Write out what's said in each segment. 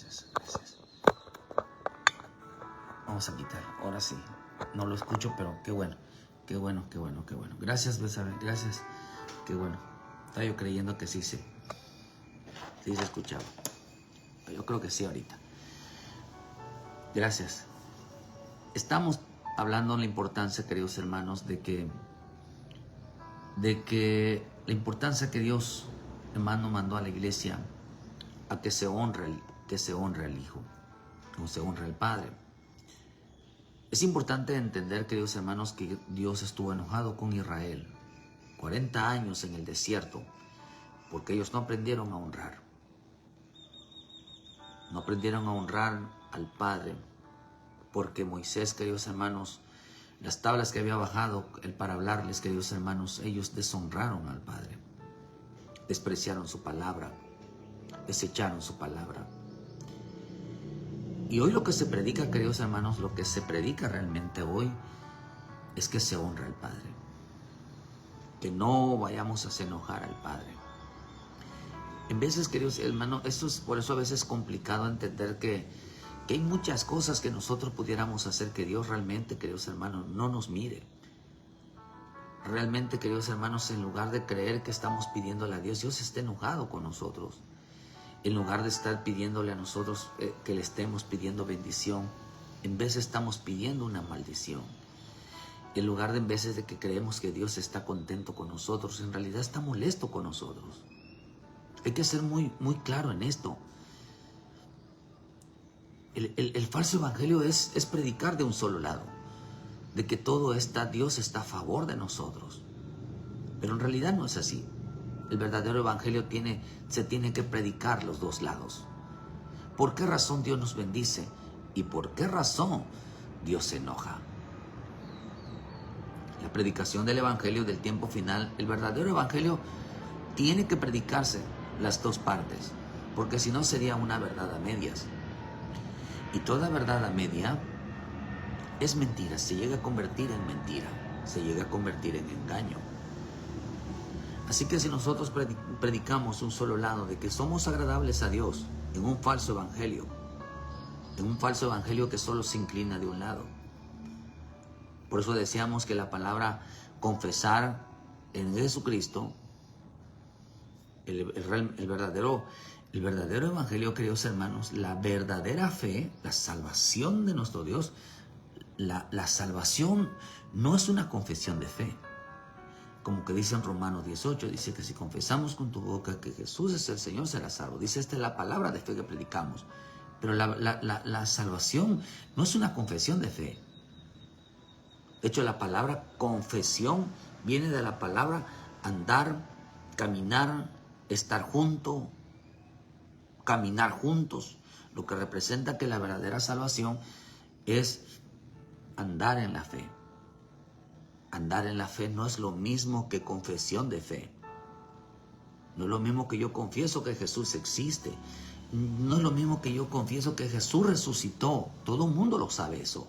gracias, gracias. Vamos a quitar, ahora sí. No lo escucho, pero qué bueno. Qué bueno, qué bueno, qué bueno. Gracias, Betsabé, gracias. Qué bueno. Estaba yo creyendo que sí se escuchaba. Yo creo que sí ahorita. Gracias. Estamos hablando de la importancia, queridos hermanos, de que la importancia que Dios, hermano, mandó a la iglesia a que se honre al Hijo, como se honra al Padre. Es importante entender, queridos hermanos, que Dios estuvo enojado con Israel 40 años en el desierto porque ellos no aprendieron a honrar. No aprendieron a honrar al Padre porque Moisés, queridos hermanos, las tablas que había bajado él para hablarles, queridos hermanos, ellos deshonraron al Padre. Despreciaron su palabra, desecharon su palabra. Y hoy lo que se predica, queridos hermanos, lo que se predica realmente hoy es que se honra al Padre. Que no vayamos a hacer enojar al Padre. En veces, queridos hermanos, por eso a veces es complicado entender que hay muchas cosas que nosotros pudiéramos hacer que Dios realmente, queridos hermanos, no nos mire. Realmente, queridos hermanos, en lugar de creer que estamos pidiéndole a Dios, Dios está enojado con nosotros. En lugar de estar pidiéndole a nosotros que le estemos pidiendo bendición, en vez estamos pidiendo una maldición. En lugar de, en veces de que creemos que Dios está contento con nosotros, en realidad está molesto con nosotros. Hay que ser muy, muy claro en esto. El falso evangelio es predicar de un solo lado, de que Dios está a favor de nosotros. Pero en realidad no es así. El verdadero evangelio se tiene que predicar los dos lados. ¿Por qué razón Dios nos bendice? ¿Y por qué razón Dios se enoja? La predicación del evangelio del tiempo final, el verdadero evangelio, tiene que predicarse las dos partes, porque si no sería una verdad a medias. Y toda verdad a media es mentira, se llega a convertir en mentira, se llega a convertir en engaño. Así que si nosotros predicamos un solo lado de que somos agradables a Dios en un falso evangelio que solo se inclina de un lado. Por eso decíamos que la palabra confesar en Jesucristo, el verdadero evangelio, queridos hermanos, la verdadera fe, la salvación de nuestro Dios, la salvación no es una confesión de fe. Como que dice en Romanos 18, dice que si confesamos con tu boca que Jesús es el Señor, serás salvo. Dice, esta es la palabra de fe que predicamos. Pero la salvación no es una confesión de fe. De hecho, la palabra confesión viene de la palabra andar, caminar, estar junto, caminar juntos. Lo que representa que la verdadera salvación es andar en la fe. Andar en la fe no es lo mismo que confesión de fe. No es lo mismo que yo confieso que Jesús existe. No es lo mismo que yo confieso que Jesús resucitó. Todo el mundo lo sabe eso.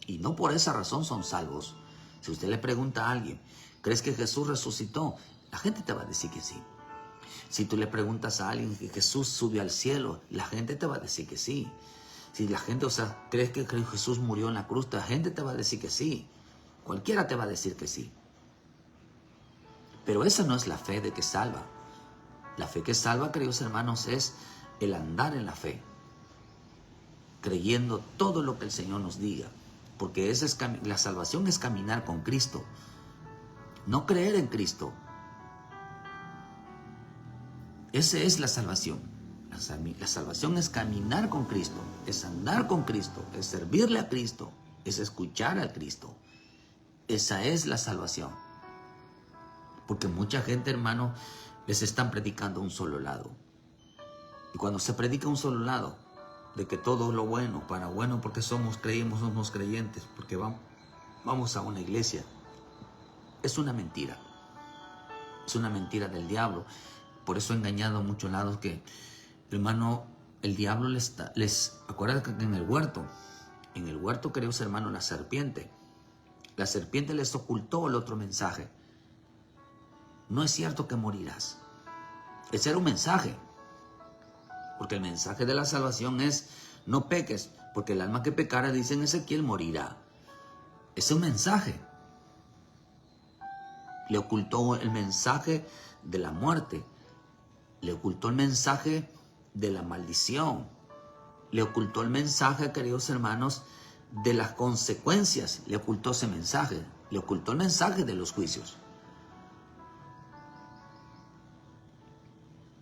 Y no por esa razón son salvos. Si usted le pregunta a alguien, ¿crees que Jesús resucitó? La gente te va a decir que sí. Si tú le preguntas a alguien que Jesús subió al cielo, la gente te va a decir que sí. Si la gente, ¿crees que Jesús murió en la cruz? La gente te va a decir que sí. Cualquiera te va a decir que sí. Pero esa no es la fe de que salva. La fe que salva, queridos hermanos, es el andar en la fe, creyendo todo lo que el Señor nos diga. Porque la salvación es caminar con Cristo, no creer en Cristo. Esa es la salvación. La salvación es caminar con Cristo, es andar con Cristo, es servirle a Cristo, es escuchar a Cristo. Esa es la salvación. Porque mucha gente, hermano, les están predicando un solo lado. Y cuando se predica un solo lado, de que todo lo bueno, para bueno, porque somos creyentes, porque vamos a una iglesia, es una mentira. Es una mentira del diablo. Por eso ha engañado a muchos lados que, hermano, el diablo acuérdate que en el huerto, queridos hermanos, la serpiente les ocultó el otro mensaje. No es cierto que morirás. Ese era un mensaje. Porque el mensaje de la salvación es: no peques, porque el alma que pecara, dice en Ezequiel, morirá. Es un mensaje. Le ocultó el mensaje de la muerte. Le ocultó el mensaje de la maldición. Le ocultó el mensaje, queridos hermanos, de las consecuencias. Le ocultó ese mensaje. Le ocultó el mensaje de los juicios.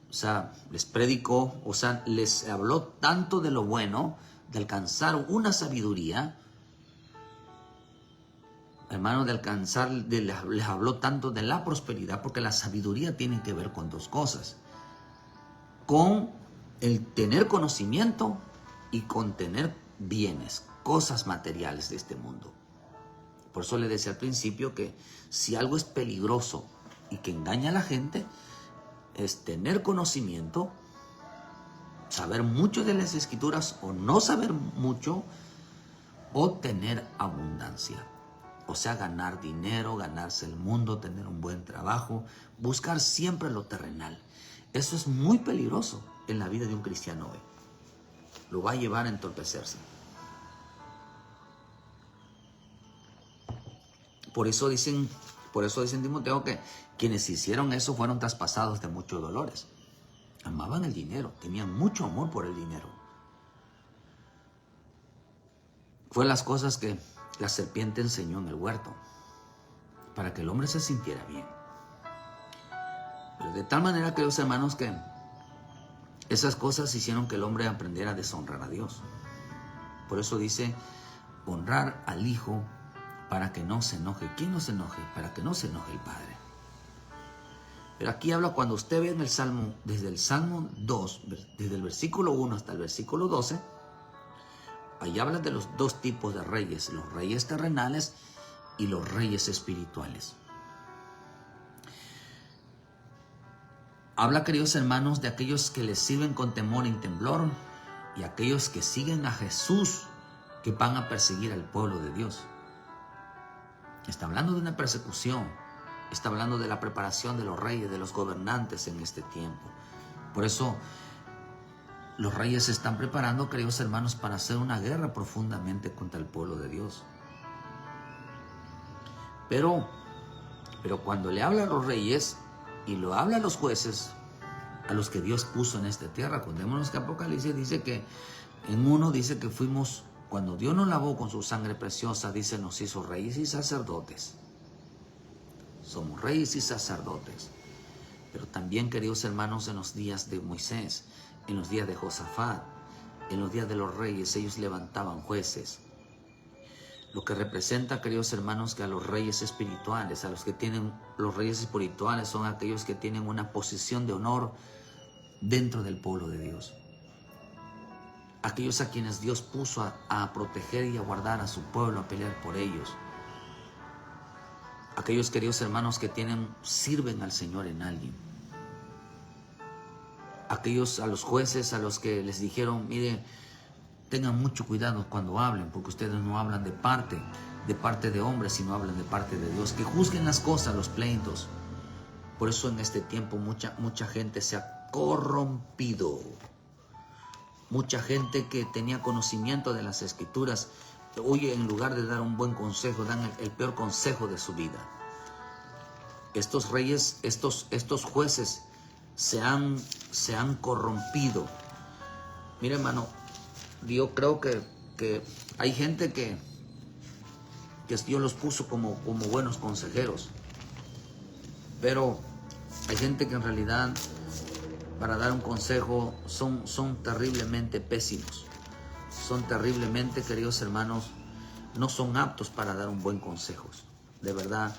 O sea, les predicó, o sea, les habló tanto de lo bueno, de alcanzar una sabiduría. Hermano, de alcanzar, les habló tanto de la prosperidad, porque la sabiduría tiene que ver con dos cosas: con el tener conocimiento y con tener bienes, cosas materiales de este mundo. Por eso le decía al principio que si algo es peligroso y que engaña a la gente, es tener conocimiento, saber mucho de las Escrituras o no saber mucho, o tener abundancia. O sea, ganar dinero, ganarse el mundo, tener un buen trabajo, buscar siempre lo terrenal. Eso es muy peligroso en la vida de un cristiano hoy. Lo va a llevar a entorpecerse. Por eso dicen Timoteo que quienes hicieron eso fueron traspasados de muchos dolores. Amaban el dinero, tenían mucho amor por el dinero. Fue las cosas que la serpiente enseñó en el huerto, para que el hombre se sintiera bien. Pero de tal manera, queridos hermanos, que esas cosas hicieron que el hombre aprendiera a deshonrar a Dios. Por eso dice: honrar al Hijo para que no se enoje. ¿Quién no se enoje? Para que no se enoje el Padre. Pero aquí habla, cuando usted ve en el Salmo, desde el Salmo 2, desde el versículo 1 hasta el versículo 12, ahí habla de los dos tipos de reyes: los reyes terrenales y los reyes espirituales. Habla, queridos hermanos, de aquellos que les sirven con temor y temblor, y aquellos que siguen a Jesús, que van a perseguir al pueblo de Dios. Está hablando de una persecución. Está hablando de la preparación de los reyes, de los gobernantes en este tiempo. Por eso los reyes se están preparando, queridos hermanos, para hacer una guerra profundamente contra el pueblo de Dios. Pero cuando le habla a los reyes y lo habla a los jueces, a los que Dios puso en esta tierra, acordémonos que Apocalipsis dice que en uno dice que fuimos, cuando Dios nos lavó con su sangre preciosa, dice, nos hizo reyes y sacerdotes. Somos reyes y sacerdotes. Pero también, queridos hermanos, en los días de Moisés, en los días de Josafat, en los días de los reyes, ellos levantaban jueces. Lo que representa, queridos hermanos, que a los reyes espirituales, los reyes espirituales son aquellos que tienen una posición de honor dentro del pueblo de Dios. Aquellos a quienes Dios puso a proteger y a guardar a su pueblo, a pelear por ellos. Aquellos, queridos hermanos, que sirven al Señor en alguien. Aquellos, a los jueces, a los que les dijeron, mire, tengan mucho cuidado cuando hablen, porque ustedes no hablan de parte de hombres, sino hablan de parte de Dios. Que juzguen las cosas, los pleitos. Por eso en este tiempo mucha gente se ha corrompido. Mucha gente que tenía conocimiento de las Escrituras, hoy en lugar de dar un buen consejo, dan el peor consejo de su vida. Estos reyes, estos jueces se han corrompido. Mira, hermano, yo creo que hay gente que Dios los puso como buenos consejeros, pero hay gente que en realidad para dar un consejo son terriblemente pésimos. Son terriblemente, queridos hermanos, no son aptos para dar un buen consejo. De verdad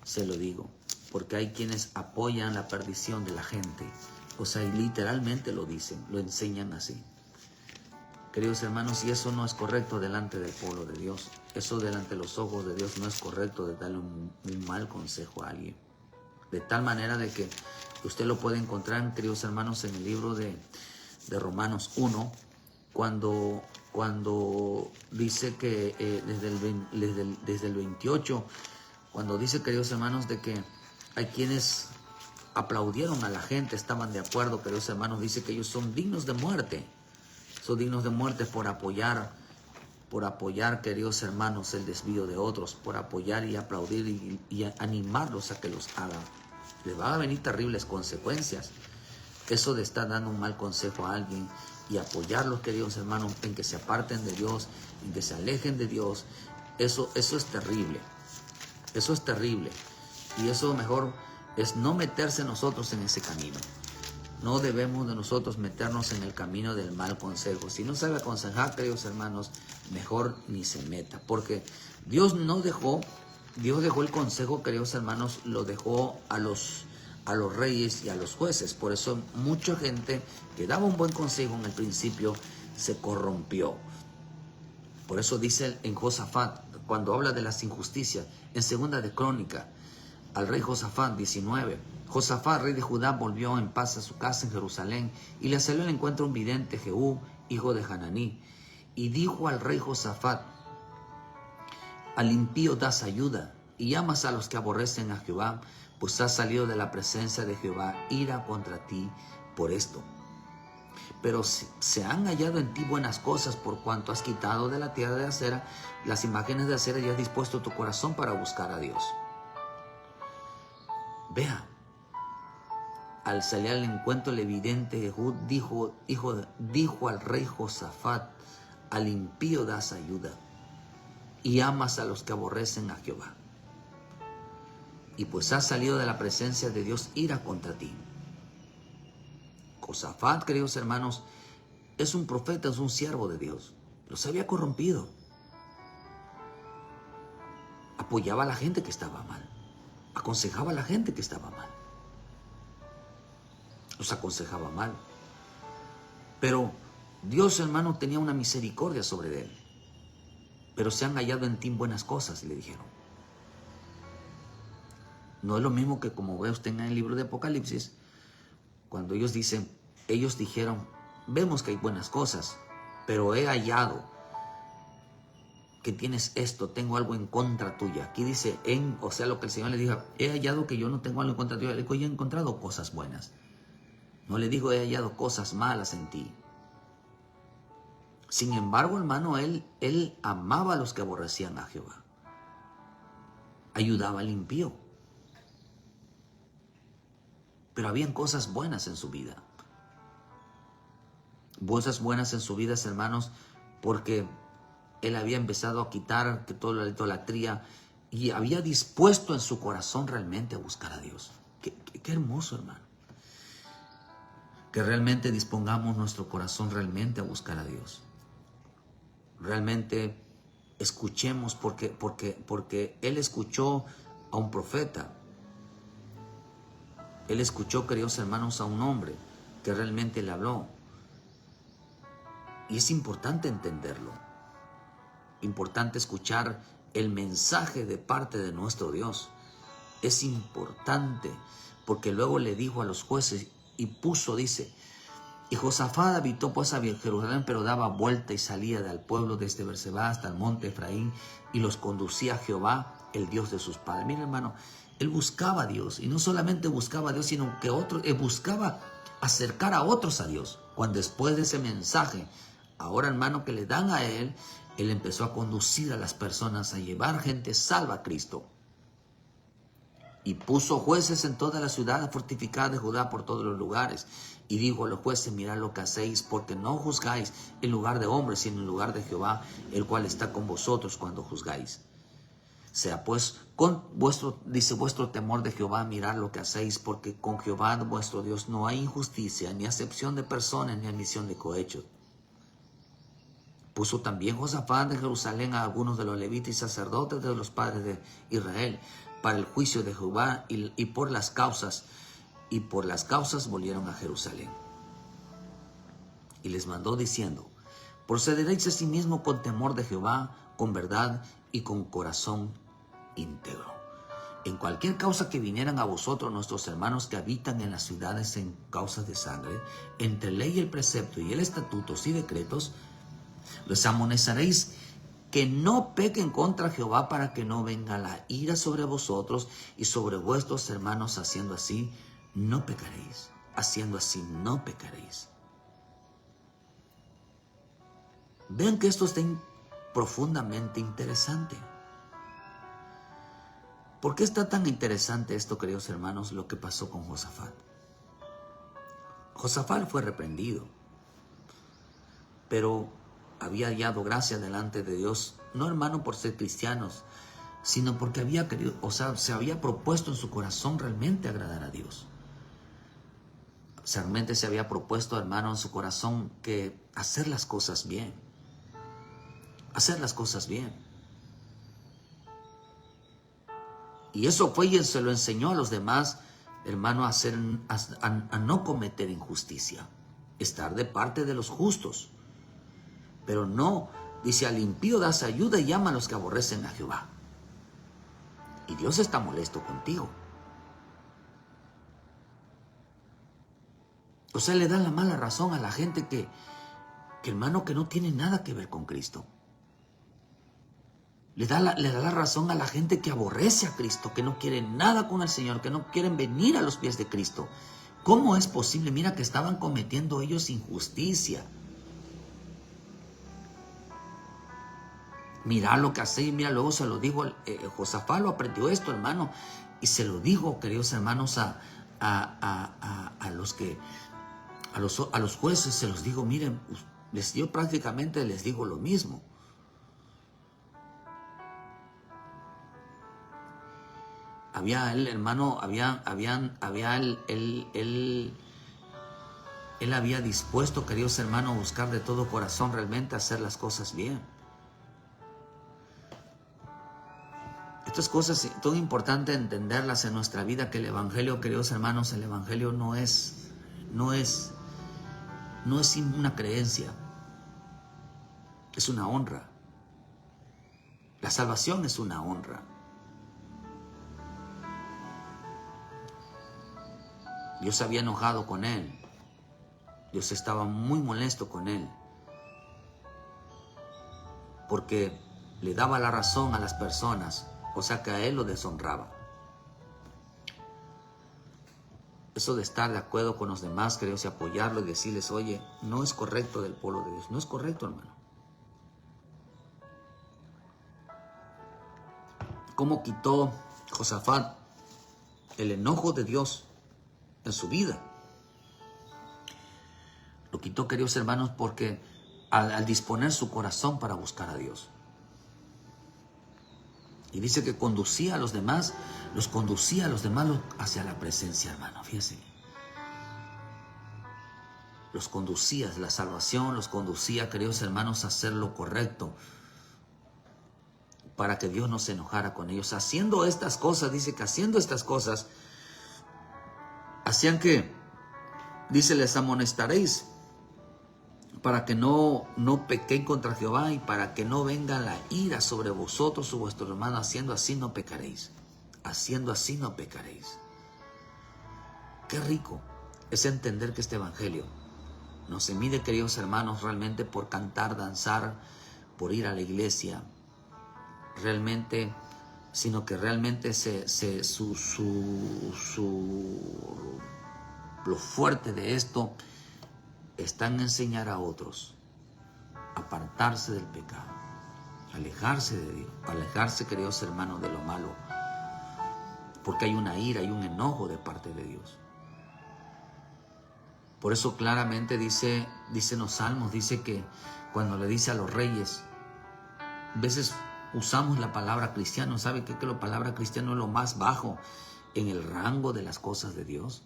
se lo digo, porque hay quienes apoyan la perdición de la gente. O sea, y literalmente lo dicen, lo enseñan así. Queridos hermanos, y eso no es correcto delante del pueblo de Dios. Eso delante de los ojos de Dios no es correcto, de darle un mal consejo a alguien. De tal manera de que usted lo puede encontrar, queridos hermanos, en el libro de Romanos 1, cuando dice que desde el 28, cuando dice, queridos hermanos, de que hay quienes aplaudieron a la gente, estaban de acuerdo, queridos hermanos, dice que ellos son dignos de muerte. Son dignos de muerte por apoyar, queridos hermanos, el desvío de otros, por apoyar y aplaudir y animarlos a que los hagan. Les van a venir terribles consecuencias. Eso de estar dando un mal consejo a alguien y apoyarlos, queridos hermanos, en que se aparten de Dios, en que se alejen de Dios, eso es terrible. Eso es terrible. Y eso mejor es no meterse nosotros en ese camino. No debemos de nosotros meternos en el camino del mal consejo. Si no sabe aconsejar, queridos hermanos, mejor ni se meta. Porque Dios dejó el consejo, queridos hermanos, lo dejó a los reyes y a los jueces. Por eso mucha gente que daba un buen consejo en el principio se corrompió. Por eso dice en Josafat, cuando habla de las injusticias, en Segunda de Crónica, al rey Josafat 19. Josafat, rey de Judá, volvió en paz a su casa en Jerusalén y le salió al encuentro un vidente, Jehú, hijo de Hananí. Y dijo al rey Josafat: al impío das ayuda y amas a los que aborrecen a Jehová, pues has salido de la presencia de Jehová ira contra ti por esto. Pero se han hallado en ti buenas cosas por cuanto has quitado de la tierra de acera las imágenes de acera y has dispuesto tu corazón para buscar a Dios. Vea, al salir al encuentro el evidente Jehú dijo al rey Josafat: al impío das ayuda y amas a los que aborrecen a Jehová. Y pues has salido de la presencia de Dios ira contra ti. Josafat, queridos hermanos, es un profeta, es un siervo de Dios. Los había corrompido. Apoyaba a la gente que estaba mal. Aconsejaba a la gente que estaba mal. Los aconsejaba mal. Pero Dios, hermano, tenía una misericordia sobre él. Pero se han hallado en ti buenas cosas, le dijeron. No es lo mismo que como ve usted en el libro de Apocalipsis, cuando ellos dijeron, vemos que hay buenas cosas, pero he hallado que tienes esto, tengo algo en contra tuya. Aquí dice, lo que el Señor le dijo, he hallado que yo no tengo algo en contra tuya, le dijo, yo he encontrado cosas buenas. No le digo, he hallado cosas malas en ti. Sin embargo, hermano, él amaba a los que aborrecían a Jehová. Ayudaba al impío. Pero habían cosas buenas en su vida. Cosas buenas en su vida, hermanos, porque él había empezado a quitar toda la idolatría y había dispuesto en su corazón realmente a buscar a Dios. Qué hermoso, hermano. Que realmente dispongamos nuestro corazón realmente a buscar a Dios. Realmente escuchemos porque él escuchó a un profeta. Él escuchó, queridos hermanos, a un hombre que realmente le habló. Y es importante entenderlo. Importante escuchar el mensaje de parte de nuestro Dios. Es importante porque luego le dijo a los jueces y dice, y Josafat habitó pues a Jerusalén, pero daba vuelta y salía del pueblo desde Berseba hasta el monte Efraín y los conducía a Jehová, el Dios de sus padres. Mira, hermano, él buscaba a Dios y no solamente buscaba a Dios, sino que buscaba acercar a otros a Dios. Cuando después de ese mensaje, ahora, hermano, que le dan a él empezó a conducir a las personas, a llevar gente salva a Cristo. Y puso jueces en toda la ciudad fortificada de Judá por todos los lugares. Y dijo a los jueces, mirad lo que hacéis, porque no juzgáis en lugar de hombres, sino en lugar de Jehová, el cual está con vosotros cuando juzgáis. Sea pues vuestro temor de Jehová, mirad lo que hacéis, porque con Jehová vuestro Dios no hay injusticia, ni acepción de personas, ni admisión de cohechos. Puso también Josafat de Jerusalén a algunos de los levitas y sacerdotes de los padres de Israel para el juicio de Jehová y por las causas volvieron a Jerusalén. Y les mandó diciendo, procederéis asimismo con temor de Jehová, con verdad y con corazón íntegro. En cualquier causa que vinieran a vosotros nuestros hermanos que habitan en las ciudades en causas de sangre, entre ley y el precepto y el estatutos y decretos, los amonestaréis que no pequen contra Jehová para que no venga la ira sobre vosotros y sobre vuestros hermanos, haciendo así, no pecaréis. Haciendo así, no pecaréis. Vean que esto está profundamente interesante. ¿Por qué está tan interesante esto, queridos hermanos, lo que pasó con Josafat? Josafat fue reprendido, pero había hallado gracia delante de Dios, no, hermano, por ser cristianos, sino porque había querido, se había propuesto en su corazón realmente agradar a Dios. Realmente se había propuesto, hermano, en su corazón que hacer las cosas bien. Hacer las cosas bien. Y eso fue y se lo enseñó a los demás, hermano, a no cometer injusticia. Estar de parte de los justos. Pero no, dice, al impío das ayuda y llama a los que aborrecen a Jehová. Y Dios está molesto contigo. O sea, le dan la mala razón a la gente que hermano, que no tiene nada que ver con Cristo. Le da la razón a la gente que aborrece a Cristo, que no quiere nada con el Señor, que no quieren venir a los pies de Cristo. ¿Cómo es posible? Mira que estaban cometiendo ellos injusticia. Mira lo que hace, mira, luego se lo dijo, Josafat lo aprendió esto, hermano, y se lo dijo, queridos hermanos, a los jueces, se los digo, miren, yo prácticamente les digo lo mismo. Había él, hermano, él había dispuesto, queridos hermanos, a buscar de todo corazón realmente hacer las cosas bien. Estas cosas son importantes entenderlas en nuestra vida, que el Evangelio, queridos hermanos, el Evangelio no es una creencia, es una honra. La salvación es una honra. Dios se había enojado con él. Dios estaba muy molesto con él. Porque le daba la razón a las personas, o sea que a él lo deshonraba. Eso de estar de acuerdo con los demás, queridos, y apoyarlo y decirles, oye, no es correcto del pueblo de Dios. No es correcto, hermano. ¿Cómo quitó Josafat el enojo de Dios en su vida? Lo quitó, queridos hermanos, porque al disponer su corazón para buscar a Dios. Y dice que conducía a los demás, los conducía a los demás hacia la presencia, hermano. Fíjense. Los conducía, la salvación los conducía, queridos hermanos, a hacer lo correcto, para que Dios no se enojara con ellos. Haciendo estas cosas, dice que haciendo estas cosas, hacían que, dice, les amonestaréis, para que no pequéis contra Jehová y para que no venga la ira sobre vosotros o vuestro hermano. Haciendo así no pecaréis. Haciendo así no pecaréis. Qué rico es entender que este evangelio no se mide, queridos hermanos, realmente por cantar, danzar, por ir a la iglesia, realmente, sino que realmente lo fuerte de esto está en enseñar a otros a apartarse del pecado, alejarse de Dios, alejarse, queridos hermanos, de lo malo, porque hay una ira, hay un enojo de parte de Dios. Por eso claramente dice en los Salmos, dice que cuando le dice a los reyes, a veces usamos la palabra cristiano, ¿sabe qué? Que la palabra cristiano es lo más bajo en el rango de las cosas de Dios.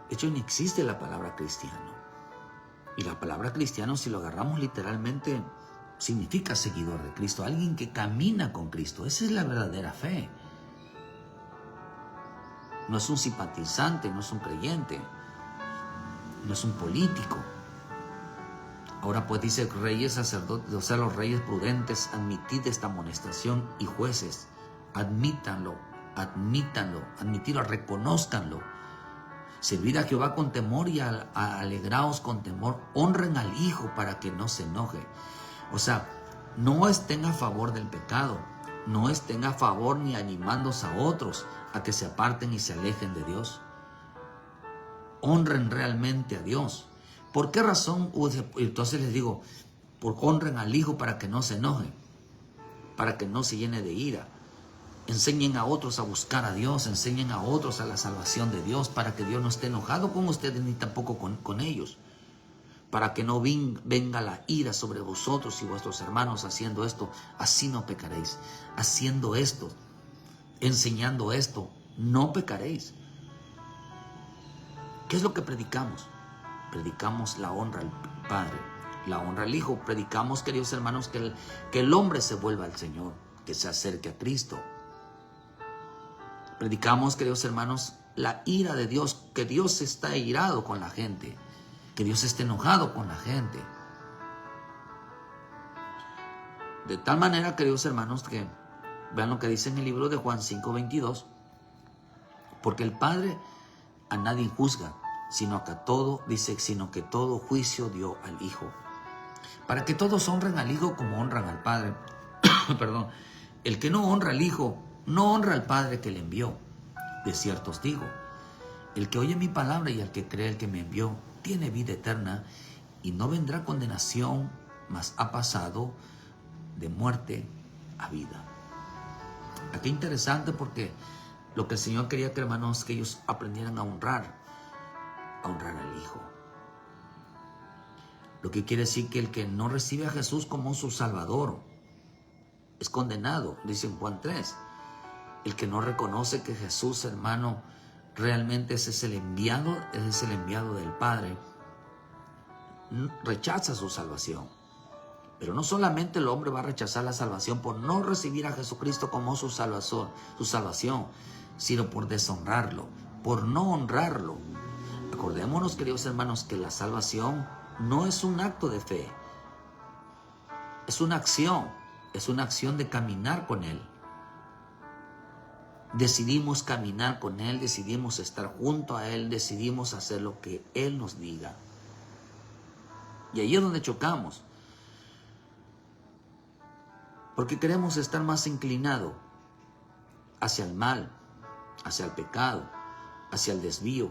De hecho, no existe la palabra cristiano. Y la palabra cristiano, si lo agarramos literalmente, significa seguidor de Cristo, alguien que camina con Cristo. Esa es la verdadera fe. No es un simpatizante, no es un creyente, no es un político. Ahora pues dice reyes, sacerdotes, o sea, los reyes prudentes, admitid esta amonestación, y jueces, admítanlo, reconózcanlo. Servid a Jehová con temor y alegraos con temor. Honren al Hijo para que no se enoje. O sea, no estén a favor del pecado, no estén a favor ni animándose a otros a que se aparten y se alejen de Dios. Honren realmente a Dios. ¿Por qué razón? Entonces les digo, honren al Hijo para que no se enoje, para que no se llene de ira. Enseñen a otros a buscar a Dios, enseñen a otros a la salvación de Dios, para que Dios no esté enojado con ustedes ni tampoco con ellos. Para que no venga la ira sobre vosotros y vuestros hermanos haciendo esto. Así no pecaréis. Haciendo esto, enseñando esto, no pecaréis. ¿Qué es lo que predicamos? Predicamos la honra al Padre, la honra al Hijo. Predicamos, queridos hermanos, que el hombre se vuelva al Señor, que se acerque a Cristo. Predicamos, queridos hermanos, la ira de Dios, que Dios está irado con la gente, que Dios está enojado con la gente. De tal manera, queridos hermanos, que vean lo que dice en el libro de Juan 5:22, porque el Padre a nadie juzga, sino que todo juicio dio al Hijo, para que todos honren al Hijo como honran al Padre. Perdón. El que no honra al Hijo, no honra al Padre que le envió. De cierto os digo, el que oye mi palabra y el que cree el que me envió, tiene vida eterna, y no vendrá condenación, mas ha pasado de muerte a vida. Aquí interesante, porque lo que el Señor quería, que hermanos, que ellos aprendieran a honrar al Hijo. Lo que quiere decir que el que no recibe a Jesús como su Salvador es condenado, dice en Juan 3. El que no reconoce que Jesús, hermano, realmente ese es el enviado del Padre, rechaza su salvación. Pero no solamente el hombre va a rechazar la salvación por no recibir a Jesucristo como su salvación, sino por deshonrarlo, por no honrarlo. Acordémonos, queridos hermanos, que la salvación no es un acto de fe, es una acción de caminar con Él. Decidimos caminar con Él, decidimos estar junto a Él, decidimos hacer lo que Él nos diga. Y ahí es donde chocamos, porque queremos estar más inclinados hacia el mal, hacia el pecado, hacia el desvío,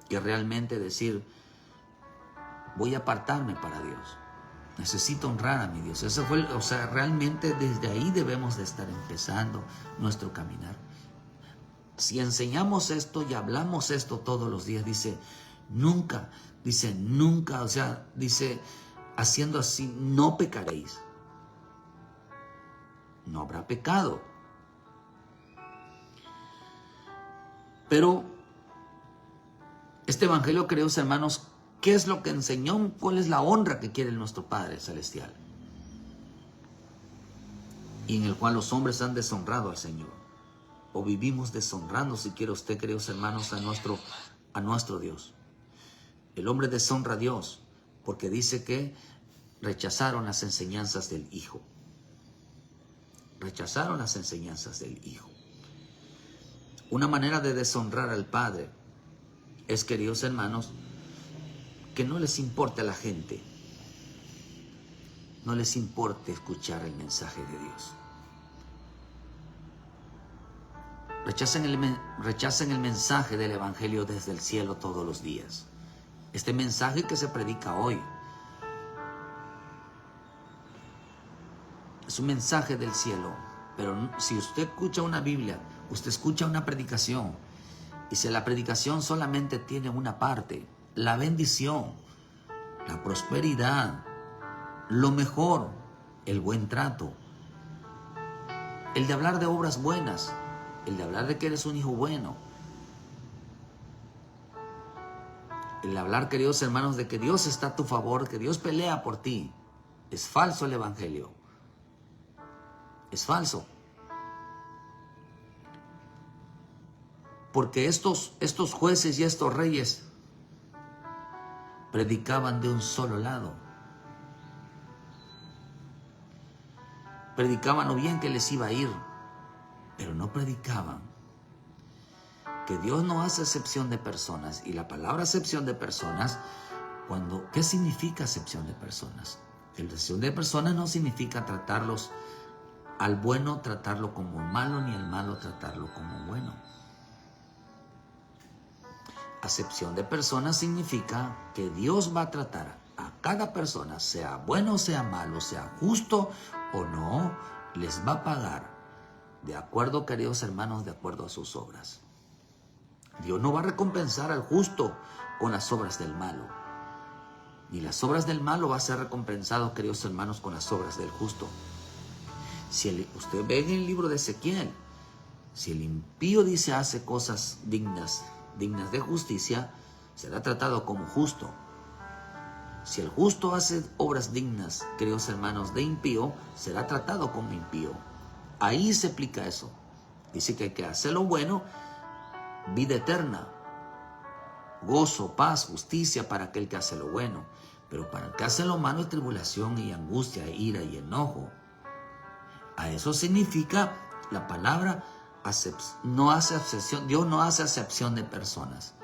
que realmente decir, voy a apartarme para Dios. Necesito honrar a mi Dios. Eso fue, realmente desde ahí debemos de estar empezando nuestro caminar. Si enseñamos esto y hablamos esto todos los días, dice, nunca, haciendo así, no pecaréis. No habrá pecado. Pero este evangelio, queridos hermanos, ¿qué es lo que enseñó? ¿Cuál es la honra que quiere nuestro Padre Celestial? Y en el cual los hombres han deshonrado al Señor. O vivimos deshonrando, si quiere usted, queridos hermanos, a nuestro Dios. El hombre deshonra a Dios porque dice que rechazaron las enseñanzas del Hijo. Rechazaron las enseñanzas del Hijo. Una manera de deshonrar al Padre es, queridos hermanos, que no les importe a la gente, no les importe escuchar el mensaje de Dios. Rechacen el mensaje del Evangelio desde el cielo todos los días. Este mensaje que se predica hoy es un mensaje del cielo, pero si usted escucha una Biblia, usted escucha una predicación, y si la predicación solamente tiene una parte, la bendición, la prosperidad, lo mejor, el buen trato, el de hablar de obras buenas, el de hablar de que eres un hijo bueno, el de hablar, queridos hermanos, de que Dios está a tu favor, que Dios pelea por ti, es falso el evangelio. Es falso. Porque estos jueces y estos reyes predicaban de un solo lado. Predicaban lo bien que les iba a ir, pero no predicaban que Dios no hace acepción de personas. Y la palabra acepción de personas, ¿qué significa acepción de personas? La acepción de personas no significa tratarlos al bueno tratarlo como malo, ni al malo tratarlo como bueno. Acepción de personas significa que Dios va a tratar a cada persona, sea bueno o sea malo, sea justo o no, les va a pagar de acuerdo, queridos hermanos, de acuerdo a sus obras. Dios no va a recompensar al justo con las obras del malo, ni las obras del malo va a ser recompensado, queridos hermanos, con las obras del justo. Si usted ve en el libro de Ezequiel, si el impío dice hace cosas dignas de justicia, será tratado como justo. Si el justo hace obras dignas, queridos hermanos, de impío, será tratado como impío. Ahí se aplica eso. Dice que hay que hacer lo bueno, vida eterna, gozo, paz, justicia para aquel que hace lo bueno. Pero para el que hace lo malo es tribulación y angustia, ira y enojo. A eso significa la palabra no hace acepción. Dios no hace acepción de personas.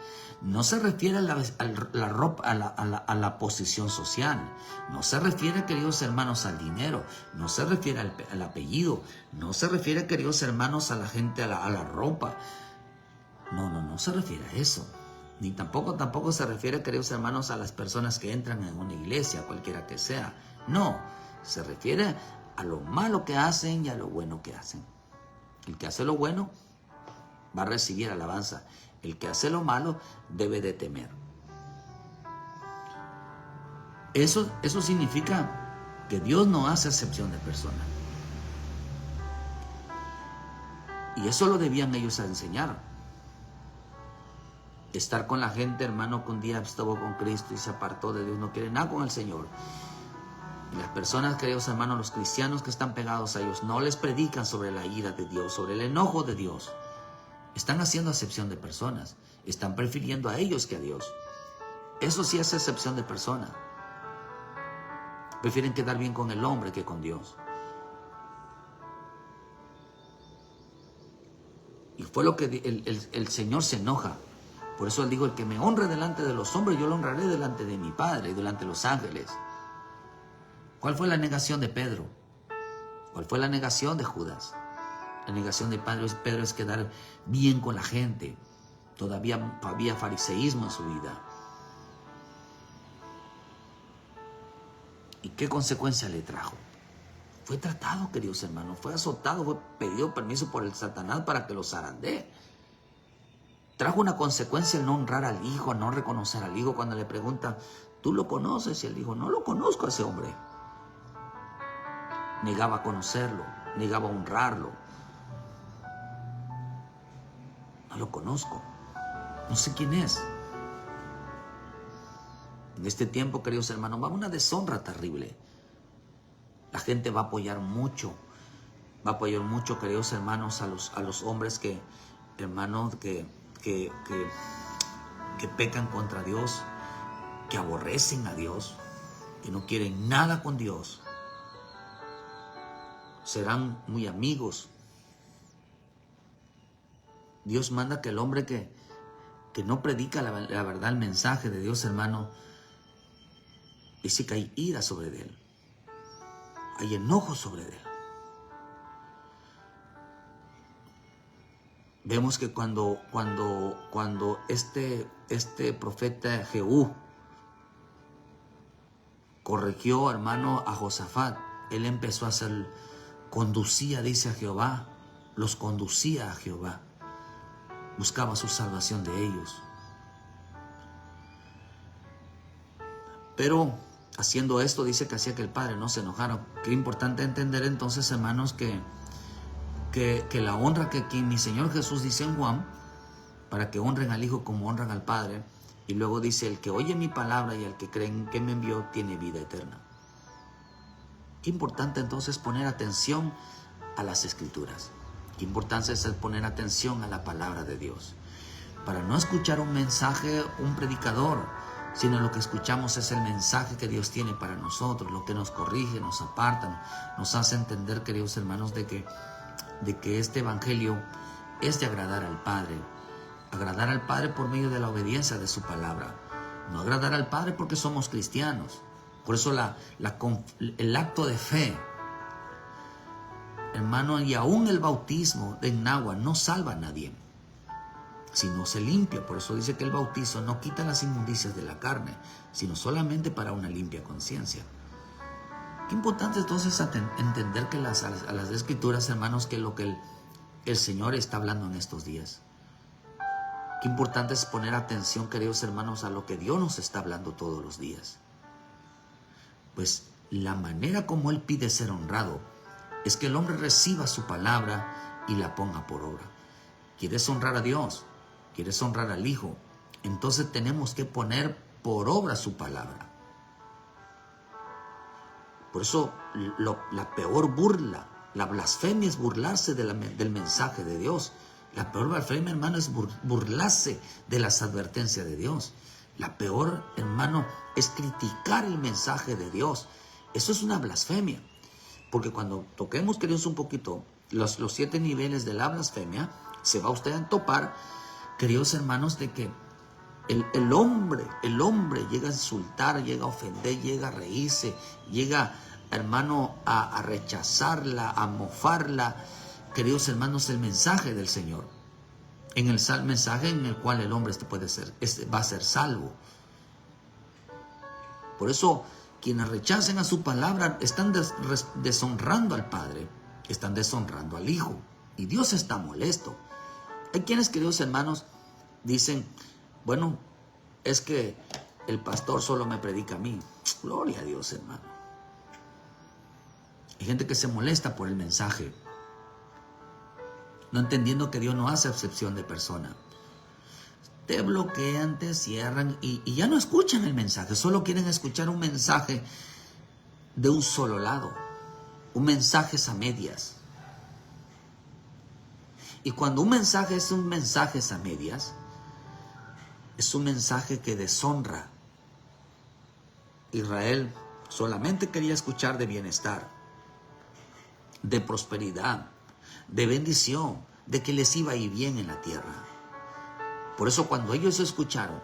No se refiere a la posición social. No se refiere, queridos hermanos, al dinero. No se refiere al apellido. No se refiere, queridos hermanos, a la gente, a la ropa. No se refiere a eso. Ni tampoco se refiere, queridos hermanos, a las personas que entran en una iglesia, cualquiera que sea. No, se refiere a lo malo que hacen y a lo bueno que hacen. El que hace lo bueno va a recibir alabanza. El que hace lo malo debe de temer. Eso significa que Dios no hace acepción de personas. Y eso lo debían ellos enseñar. Estar con la gente, hermano, que un día estuvo con Cristo y se apartó de Dios, no quiere nada con el Señor. Y las personas, queridos hermanos, los cristianos que están pegados a ellos, no les predican sobre la ira de Dios, sobre el enojo de Dios. Están haciendo acepción de personas. Están prefiriendo a ellos que a Dios. Eso sí es acepción de personas. Prefieren quedar bien con el hombre que con Dios. Y fue lo que el Señor se enoja. Por eso Él dijo, el que me honre delante de los hombres, yo lo honraré delante de mi Padre y delante de los ángeles. ¿Cuál fue la negación de Pedro? ¿Cuál fue la negación de Judas? La negación de Pedro es quedar bien con la gente. Todavía había fariseísmo en su vida. ¿Y qué consecuencia le trajo? Fue tratado, queridos hermanos, fue azotado, fue pedido permiso por el Satanás para que lo zarandee. Trajo una consecuencia el no honrar al Hijo, no reconocer al Hijo. Cuando le preguntan, ¿tú lo conoces? Y él dijo, no lo conozco a ese hombre. Negaba conocerlo, negaba honrarlo. No lo conozco, no sé quién es. En este tiempo, queridos hermanos, va a haber una deshonra terrible. La gente va a apoyar mucho, queridos hermanos, a los hombres que pecan contra Dios, que aborrecen a Dios, que no quieren nada con Dios. Serán muy amigos. Dios manda que el hombre que no predica la verdad, el mensaje de Dios, hermano, dice que hay ira sobre él. Hay enojo sobre él. Vemos que cuando este profeta Jehú corrigió, hermano, a Josafat, él empezó a conducía, dice a Jehová, los conducía a Jehová. Buscaba su salvación de ellos. Pero haciendo esto, dice que hacía que el Padre no se enojara. Qué importante entender entonces, hermanos, que la honra que aquí mi Señor Jesús dice en Juan, para que honren al Hijo como honran al Padre, y luego dice, el que oye mi palabra y el que cree en que me envió tiene vida eterna. Qué importante entonces poner atención a las Escrituras. Qué importancia es poner atención a la palabra de Dios. Para no escuchar un mensaje, un predicador, sino lo que escuchamos es el mensaje que Dios tiene para nosotros, lo que nos corrige, nos aparta, nos hace entender, queridos hermanos, de que este evangelio es de agradar al Padre por medio de la obediencia de su palabra, no agradar al Padre porque somos cristianos. Por eso el acto de fe hermano, y aún el bautismo en agua no salva a nadie, sino se limpia. Por eso dice que el bautizo no quita las inmundicias de la carne, sino solamente para una limpia conciencia. Qué importante entonces entender que a las escrituras, hermanos, que lo que el Señor está hablando en estos días. Qué importante es poner atención, queridos hermanos, a lo que Dios nos está hablando todos los días. Pues la manera como Él pide ser honrado es que el hombre reciba su palabra y la ponga por obra. ¿Quieres honrar a Dios? ¿Quieres honrar al Hijo? Entonces tenemos que poner por obra su palabra. Por eso la peor burla, la blasfemia es burlarse del mensaje de Dios. La peor blasfemia, hermano, es burlarse de las advertencias de Dios. La peor, hermano, es criticar el mensaje de Dios. Eso es una blasfemia. Porque cuando toquemos, queridos, un poquito los 7 niveles de la blasfemia, se va usted a topar, queridos hermanos, de que el hombre llega a insultar, llega a ofender, llega a reírse, llega, hermano, a rechazarla, a mofarla. Queridos hermanos, el mensaje del Señor, en el mensaje en el cual el hombre va a ser salvo. Por eso, quienes rechacen a su palabra están deshonrando al Padre, están deshonrando al Hijo, y Dios está molesto. Hay quienes, queridos hermanos, dicen, bueno, es que el pastor solo me predica a mí. Gloria a Dios, hermano. Hay gente que se molesta por el mensaje, no entendiendo que Dios no hace excepción de persona. Te bloquean, te cierran y ya no escuchan el mensaje, solo quieren escuchar un mensaje de un solo lado, un mensaje a medias. Y cuando un mensaje es un mensaje a medias, es un mensaje que deshonra. Israel solamente quería escuchar de bienestar, de prosperidad, de bendición, de que les iba a ir bien en la tierra. Por eso cuando ellos escucharon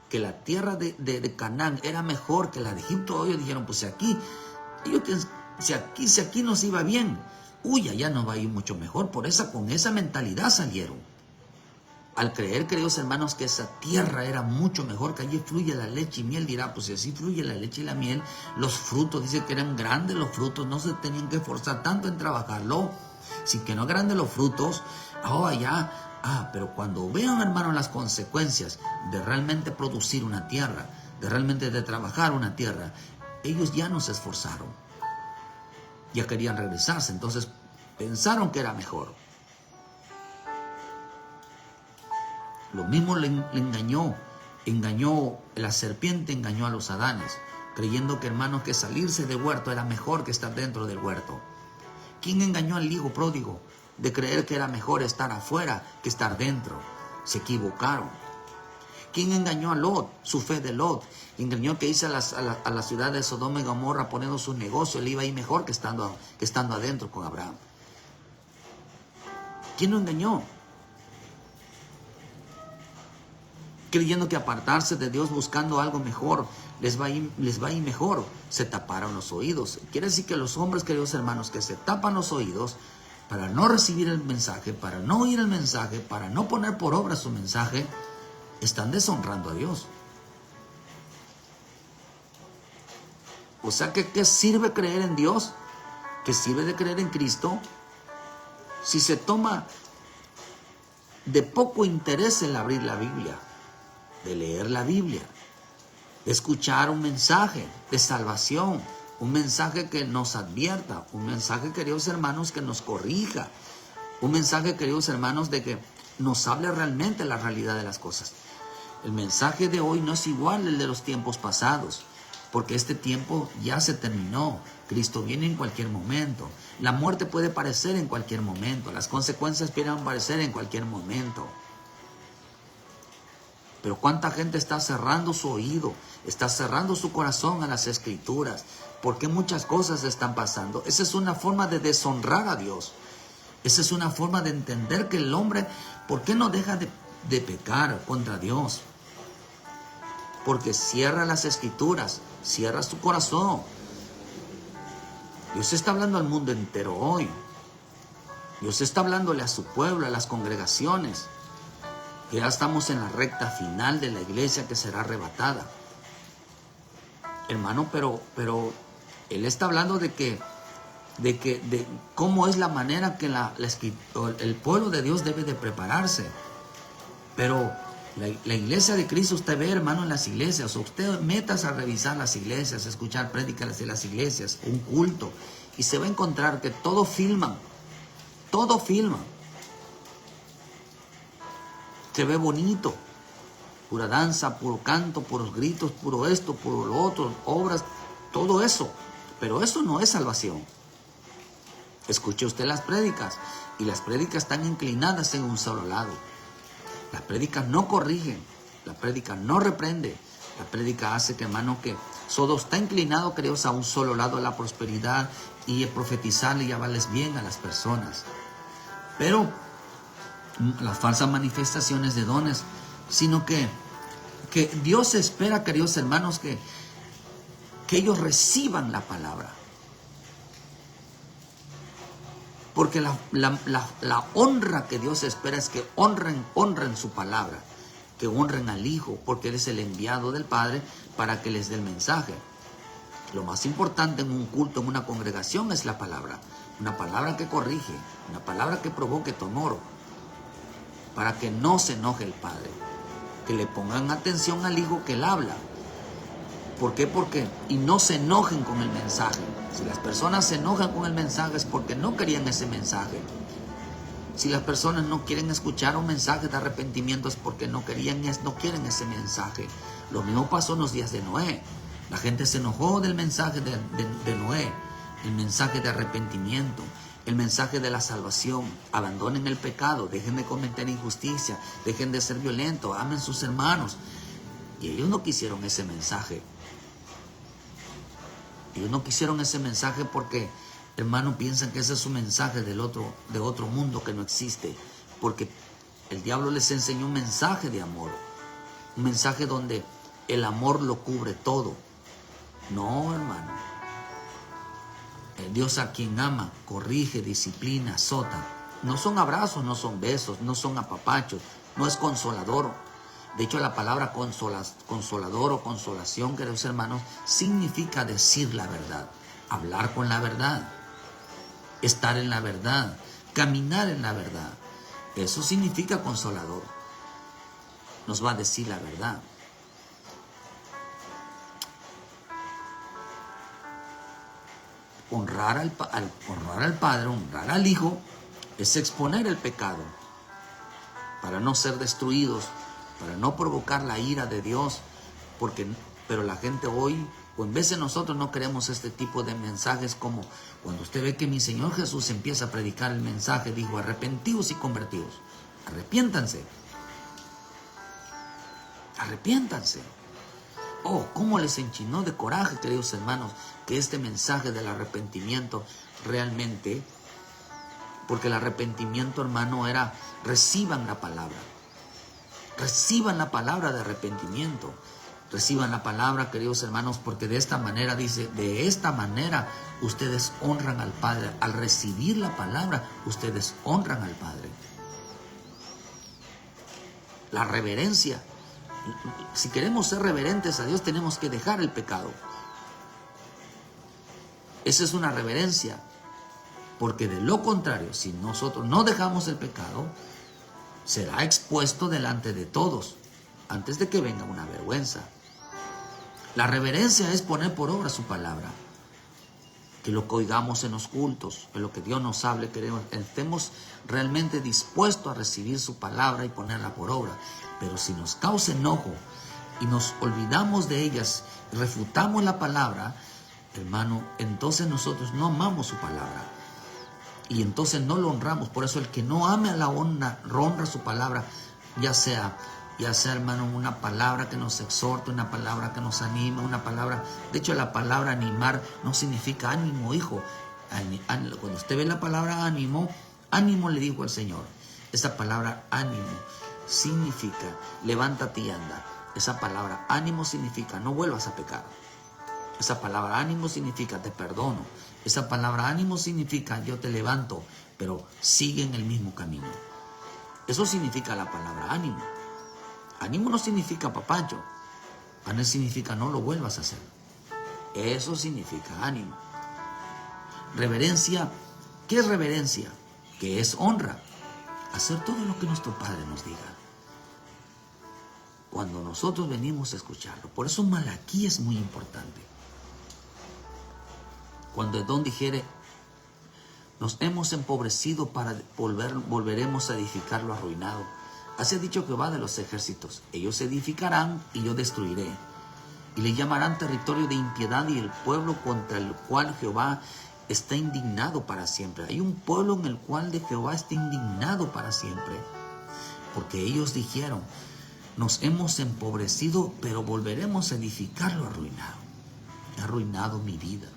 que la tierra de Canaán era mejor que la de Egipto, ellos dijeron, pues si aquí nos iba bien, allá nos va a ir mucho mejor. Con esa mentalidad salieron. Al creer, queridos hermanos, que esa tierra era mucho mejor, que allí fluye la leche y miel, dirá, pues si así fluye la leche y la miel, los frutos, dice que eran grandes los frutos, no se tenían que esforzar tanto en trabajarlo. Si que no grandes los frutos, pero cuando vean, hermanos, las consecuencias de realmente producir una tierra, de realmente de trabajar una tierra, ellos ya no se esforzaron, ya querían regresarse, entonces pensaron que era mejor. Lo mismo le engañó, la serpiente engañó a los Adanes, creyendo que, hermanos, que salirse del huerto era mejor que estar dentro del huerto. ¿Quién engañó al hijo pródigo de creer que era mejor estar afuera que estar dentro? Se equivocaron. ¿Quién engañó a Lot? Su fe de Lot. Engañó que hizo a la ciudad de Sodoma y Gomorra poniendo su negocio. Él iba a ir mejor que estando adentro con Abraham. ¿Quién lo engañó? Creyendo que apartarse de Dios buscando algo mejor les va a ir mejor. Se taparon los oídos. Quiere decir que los hombres, queridos hermanos, que se tapan los oídos para no recibir el mensaje, para no oír el mensaje, para no poner por obra su mensaje, están deshonrando a Dios. O sea, ¿qué sirve creer en Dios? ¿Qué sirve de creer en Cristo? Si se toma de poco interés en abrir la Biblia, de leer la Biblia, de escuchar un mensaje de salvación, un mensaje que nos advierta, un mensaje, queridos hermanos, que nos corrija, un mensaje, queridos hermanos, de que nos hable realmente la realidad de las cosas. El mensaje de hoy no es igual al de los tiempos pasados, porque este tiempo ya se terminó. Cristo viene en cualquier momento. La muerte puede aparecer en cualquier momento. Las consecuencias pueden aparecer en cualquier momento. Pero cuánta gente está cerrando su oído, está cerrando su corazón a las Escrituras, porque muchas cosas están pasando. Esa es una forma de deshonrar a Dios. Esa es una forma de entender que el hombre, ¿por qué no deja de pecar contra Dios? Porque cierra las Escrituras, cierra su corazón. Dios está hablando al mundo entero hoy. Dios está hablándole a su pueblo, a las congregaciones, que ya estamos en la recta final de la iglesia que será arrebatada. Hermano, pero Él está hablando de cómo es la manera que el pueblo de Dios debe de prepararse. Pero la iglesia de Cristo, usted ve, hermano, en las iglesias, usted metas a revisar las iglesias, a escuchar prédicas de las iglesias, un culto, y se va a encontrar que todo filman. Se ve bonito, pura danza, puro canto, puros gritos, puro esto, puro lo otro, obras, todo eso. Pero eso no es salvación. Escuche usted las prédicas, y las prédicas están inclinadas en un solo lado. Las prédicas no corrigen, la prédica no reprende, la prédica hace que, hermano, que todo está inclinado, queridos, a un solo lado, a la prosperidad y profetizarle y llevarles bien a las personas. Pero las falsas manifestaciones de dones, sino que Dios espera, queridos hermanos, que ellos reciban la palabra. Porque la honra que Dios espera es que honren su palabra, que honren al Hijo, porque Él es el enviado del Padre para que les dé el mensaje. Lo más importante en un culto, en una congregación, es la palabra. Una palabra que corrige, una palabra que provoque temor, para que no se enoje el Padre. Que le pongan atención al Hijo que Él habla. ¿Por qué? Y no se enojen con el mensaje. Si las personas se enojan con el mensaje es porque no querían ese mensaje. Si las personas no quieren escuchar un mensaje de arrepentimiento es porque no quieren ese mensaje. Lo mismo pasó en los días de Noé. La gente se enojó del mensaje de Noé, el mensaje de arrepentimiento, el mensaje de la salvación. Abandonen el pecado, dejen de cometer injusticia, dejen de ser violentos, amen sus hermanos. Y ellos no quisieron ese mensaje. Ellos no quisieron ese mensaje porque, hermano, piensan que ese es un mensaje de otro mundo que no existe. Porque el diablo les enseñó un mensaje de amor. Un mensaje donde el amor lo cubre todo. No, hermano. El Dios a quien ama, corrige, disciplina, azota. No son abrazos, no son besos, no son apapachos, no es consolador. De hecho, la palabra consolador o consolación, queridos hermanos, significa decir la verdad, hablar con la verdad, estar en la verdad, caminar en la verdad. Eso significa consolador. Nos va a decir la verdad. Honrar al Padre, honrar al Hijo, es exponer el pecado para no ser destruidos, para no provocar la ira de Dios, pero la gente hoy, o en vez de nosotros, no queremos este tipo de mensajes, como cuando usted ve que mi Señor Jesús empieza a predicar el mensaje, dijo: arrepentidos y convertidos, arrepiéntanse. Oh, cómo les enchinó de coraje, queridos hermanos, que este mensaje del arrepentimiento realmente, porque el arrepentimiento, hermano, era: reciban la palabra. Reciban la palabra de arrepentimiento. Reciban la palabra, queridos hermanos, porque de esta manera, dice, de esta manera ustedes honran al Padre. Al recibir la palabra, ustedes honran al Padre. La reverencia. Si queremos ser reverentes a Dios, tenemos que dejar el pecado. Esa es una reverencia. Porque de lo contrario, si nosotros no dejamos el pecado, será expuesto delante de todos, antes de que venga una vergüenza. La reverencia es poner por obra su palabra. Que lo que oigamos en los cultos, que lo que Dios nos hable, que estemos realmente dispuestos a recibir su palabra y ponerla por obra. Pero si nos causa enojo y nos olvidamos de ellas, refutamos la palabra, hermano, entonces nosotros no amamos su palabra. Y entonces no lo honramos. Por eso el que no ame a la honra su palabra, ya sea, hermano, una palabra que nos exhorte, una palabra que nos anima, una palabra. De hecho, la palabra animar no significa ánimo, hijo. Cuando usted ve la palabra ánimo le dijo el Señor. Esa palabra ánimo significa levántate y anda. Esa palabra ánimo significa no vuelvas a pecar. Esa palabra ánimo significa te perdono. Esa palabra ánimo significa yo te levanto, pero siguen el mismo camino. Eso significa la palabra ánimo. Ánimo no significa papacho. Ánimo significa no lo vuelvas a hacer. Eso significa ánimo. Reverencia. ¿Qué es reverencia? Que es honra. Hacer todo lo que nuestro Padre nos diga. Cuando nosotros venimos a escucharlo. Por eso Malaquí es muy importante. Cuando Edom dijere, nos hemos empobrecido para volveremos a edificar lo arruinado. Así ha dicho Jehová de los ejércitos. Ellos edificarán y yo destruiré. Y le llamarán territorio de impiedad y el pueblo contra el cual Jehová está indignado para siempre. Hay un pueblo en el cual de Jehová está indignado para siempre. Porque ellos dijeron, nos hemos empobrecido, pero volveremos a edificar lo arruinado. He arruinado mi vida.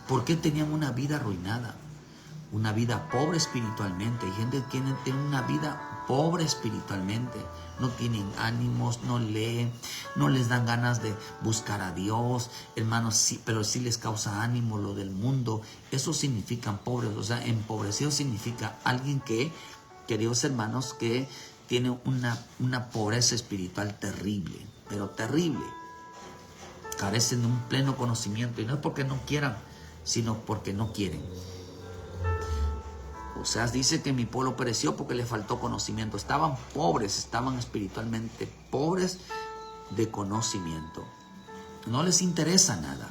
¿Por qué tenían una vida arruinada? Una vida pobre espiritualmente. Hay gente que tiene una vida pobre espiritualmente. No tienen ánimos, no leen, no les dan ganas de buscar a Dios. Hermanos, sí, pero sí les causa ánimo lo del mundo. Eso significan pobres. O sea, empobrecido significa alguien que, queridos hermanos, que tiene una pobreza espiritual terrible, pero terrible. Carecen de un pleno conocimiento. Y no es porque no quieran, sino porque no quieren. Oseas dice que mi pueblo pereció porque le faltó conocimiento. Estaban pobres, estaban espiritualmente pobres de conocimiento. No les interesa nada.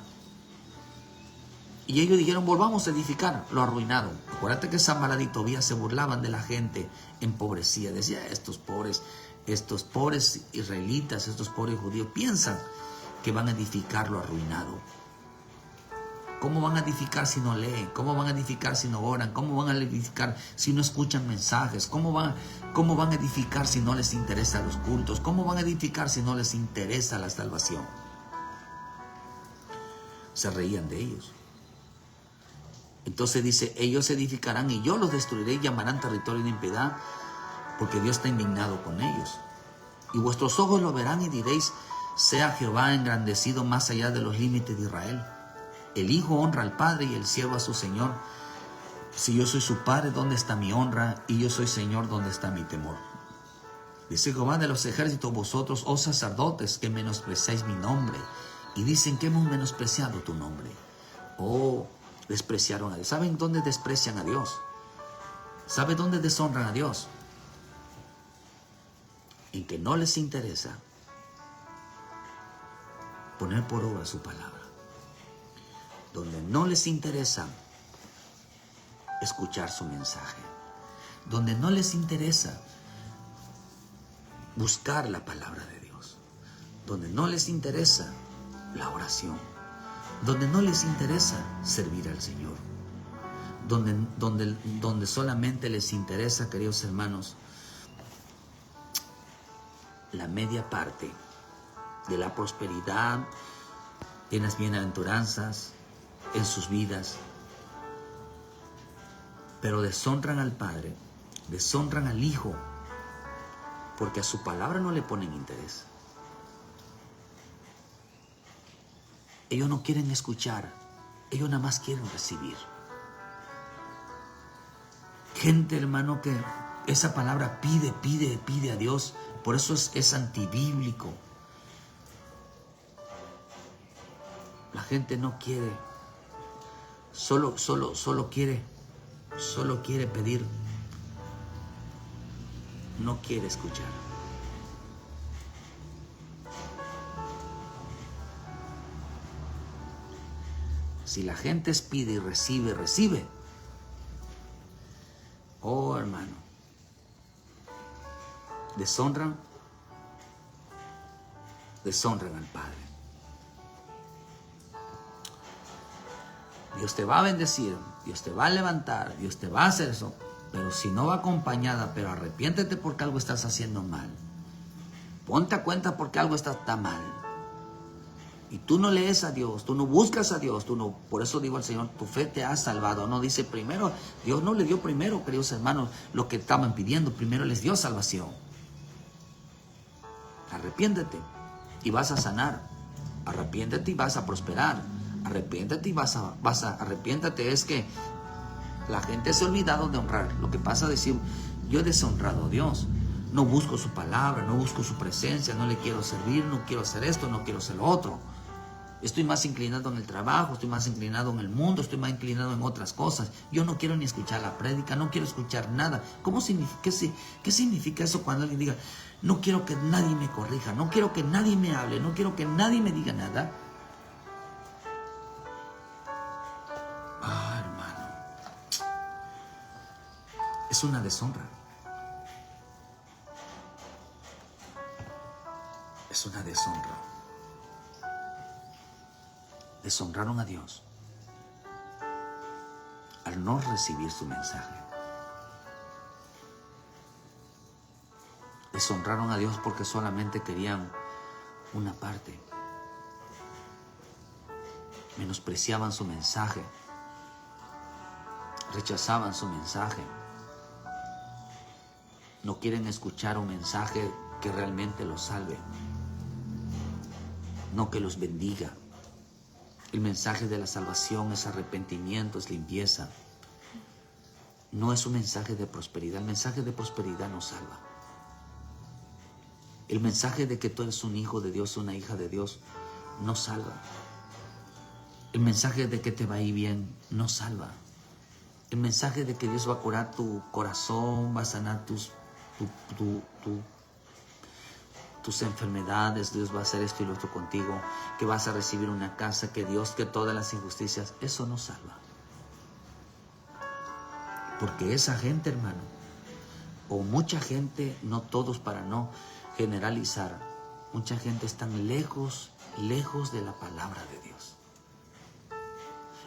Y ellos dijeron, volvamos a edificar lo arruinado. Acuérdate que Sambalat y Tobías se burlaban de la gente empobrecida. Decía, estos pobres israelitas, estos pobres judíos, piensan que van a edificar lo arruinado. ¿Cómo van a edificar si no leen? ¿Cómo van a edificar si no oran? ¿Cómo van a edificar si no escuchan mensajes? ¿Cómo van a edificar si no les interesan los cultos? ¿Cómo van a edificar si no les interesa la salvación? Se reían de ellos. Entonces dice, ellos edificarán y yo los destruiré y llamarán territorio de impiedad, porque Dios está indignado con ellos. Y vuestros ojos lo verán y diréis, sea Jehová engrandecido más allá de los límites de Israel. El hijo honra al padre y el siervo a su señor. Si yo soy su padre, ¿dónde está mi honra? Y yo soy señor, ¿dónde está mi temor? Dice Jehová de los ejércitos, vosotros, oh sacerdotes, que menospreciáis mi nombre. Y dicen que hemos menospreciado tu nombre. Oh, despreciaron a Dios. ¿Saben dónde desprecian a Dios? ¿Saben dónde deshonran a Dios? En que no les interesa poner por obra su palabra. Donde no les interesa escuchar su mensaje. Donde no les interesa buscar la palabra de Dios. Donde no les interesa la oración. Donde no les interesa servir al Señor. Donde solamente les interesa, queridos hermanos, la media parte de la prosperidad, en las bienaventuranzas, en sus vidas, pero deshonran al Padre, deshonran al Hijo, porque a su palabra no le ponen interés. Ellos no quieren escuchar, ellos nada más quieren recibir. Gente, hermano, que esa palabra pide a Dios, por eso es antibíblico. La gente no quiere, solo quiere pedir, no quiere escuchar. Si la gente pide y recibe. Oh, hermano, deshonran al Padre. Dios te va a bendecir, Dios te va a levantar, Dios te va a hacer eso, pero si no va acompañada, pero arrepiéntete porque algo estás haciendo mal. Ponte a cuenta porque algo está mal. Y tú no lees a Dios, tú no buscas a Dios, por eso digo al Señor, tu fe te ha salvado. No dice primero, Dios no le dio primero, queridos hermanos, lo que estaban pidiendo, primero les dio salvación. Arrepiéntete y vas a sanar. Arrepiéntete y vas a prosperar. Arrepiéntete y arrepiéntete es que La gente se ha olvidado de honrar. Lo que pasa es decir, yo he deshonrado a Dios. No busco su palabra, no busco su presencia, no le quiero servir, no quiero hacer esto, no quiero hacer lo otro. Estoy más inclinado en el trabajo, estoy más inclinado en el mundo, estoy más inclinado en otras cosas. Yo no quiero ni escuchar la prédica, no quiero escuchar nada. ¿Qué significa eso cuando alguien diga, no quiero que nadie me corrija, no quiero que nadie me hable, no quiero que nadie me diga nada? Ah, hermano, es una deshonra. Es una deshonra. Deshonraron a Dios al no recibir su mensaje. Deshonraron a Dios porque solamente querían una parte. Menospreciaban su mensaje. Rechazaban su mensaje. No quieren escuchar un mensaje que realmente los salve. No que los bendiga. El mensaje de la salvación es arrepentimiento, es limpieza. No es un mensaje de prosperidad. El mensaje de prosperidad no salva. El mensaje de que tú eres un hijo de Dios, una hija de Dios, no salva. El mensaje de que te va a ir bien no salva. El mensaje de que Dios va a curar tu corazón, va a sanar tus enfermedades, Dios va a hacer esto y lo otro contigo, que vas a recibir una casa, que Dios, que todas las injusticias, eso no salva. Porque esa gente, hermano, o mucha gente, no todos para no generalizar, mucha gente están lejos de la palabra de Dios.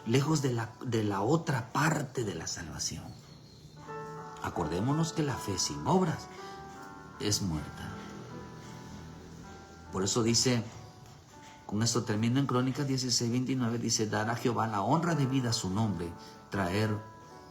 Lejos de la otra parte de la salvación. Acordémonos que la fe sin obras es muerta. Por eso dice, con esto termino en Crónicas 16:29, dice, dar a Jehová la honra debida a su nombre, traer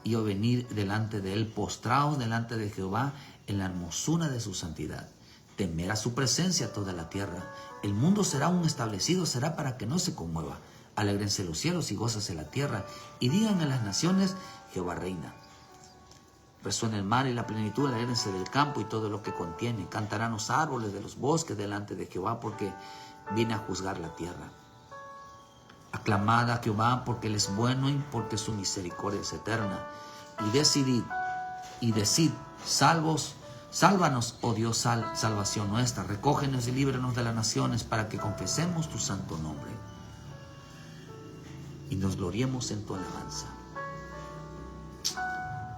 y venir delante de él, postrado delante de Jehová en la hermosura de su santidad. Temer a su presencia toda la tierra. El mundo será aún establecido, será para que no se conmueva. Alégrense los cielos y gózase la tierra, y digan a las naciones, Jehová reina. Resuena el mar y la plenitud, alégrense del campo y todo lo que contiene. Cantarán los árboles de los bosques delante de Jehová, porque viene a juzgar la tierra. Aclamad a Jehová porque Él es bueno y porque su misericordia es eterna. Y decid, sálvanos, oh Dios, salvación nuestra. Recógenos y líbranos de las naciones para que confesemos tu santo nombre y nos gloriemos en tu alabanza.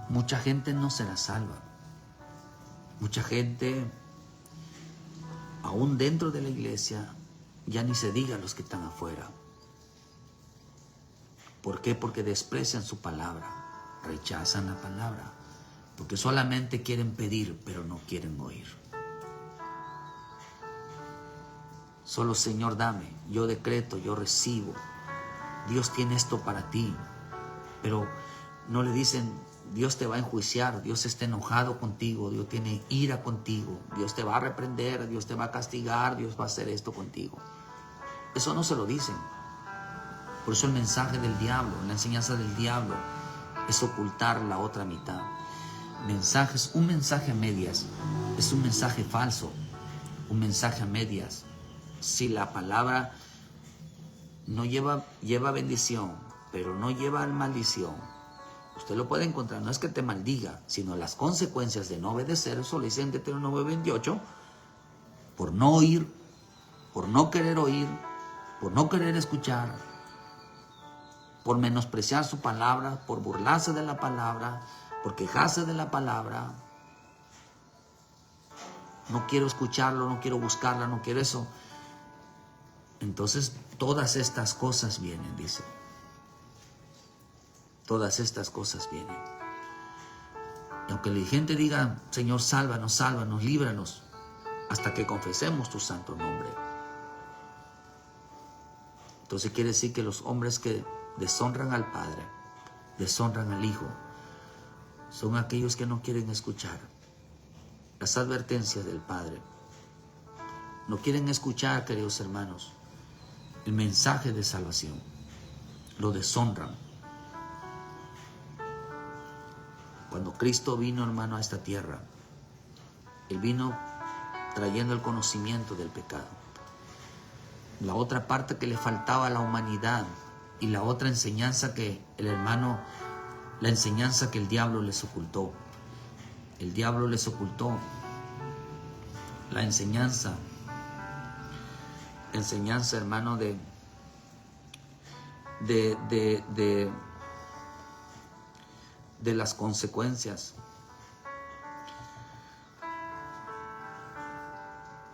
Mucha gente no será salva. Mucha gente, aún dentro de la iglesia, ya ni se diga los que están afuera. ¿Por qué? Porque desprecian su palabra, rechazan la palabra, porque solamente quieren pedir, pero no quieren oír. Solo, Señor, dame, yo decreto, yo recibo. Dios tiene esto para ti, pero no le dicen, Dios te va a enjuiciar, Dios está enojado contigo, Dios tiene ira contigo, Dios te va a reprender, Dios te va a castigar, Dios va a hacer esto contigo. Eso no se lo dicen. Por eso el mensaje del diablo, la enseñanza del diablo, es ocultar la otra mitad. Un mensaje a medias es un mensaje falso, un mensaje a medias. Si la palabra no lleva bendición, pero no lleva maldición, usted lo puede encontrar. No es que te maldiga, sino las consecuencias de no obedecer. Eso lo dice en Deuteronomio 28, por no oír, por no querer oír, por no querer escuchar, por menospreciar su palabra, por burlarse de la palabra, por quejarse de la palabra. No quiero escucharlo, no quiero buscarla, no quiero eso. Entonces todas estas cosas vienen, dice. Todas estas cosas vienen. Y aunque la gente diga, Señor, sálvanos, líbranos, hasta que confesemos tu santo nombre. Entonces quiere decir que los hombres que deshonran al Padre, deshonran al Hijo, son aquellos que no quieren escuchar las advertencias del Padre. No quieren escuchar, queridos hermanos, el mensaje de salvación. Lo deshonran. Cuando Cristo vino, hermano, a esta tierra, Él vino trayendo el conocimiento del pecado. La otra parte que le faltaba a la humanidad y la otra enseñanza que el hermano, la enseñanza que el diablo les ocultó. El diablo les ocultó la enseñanza, hermano, de las consecuencias.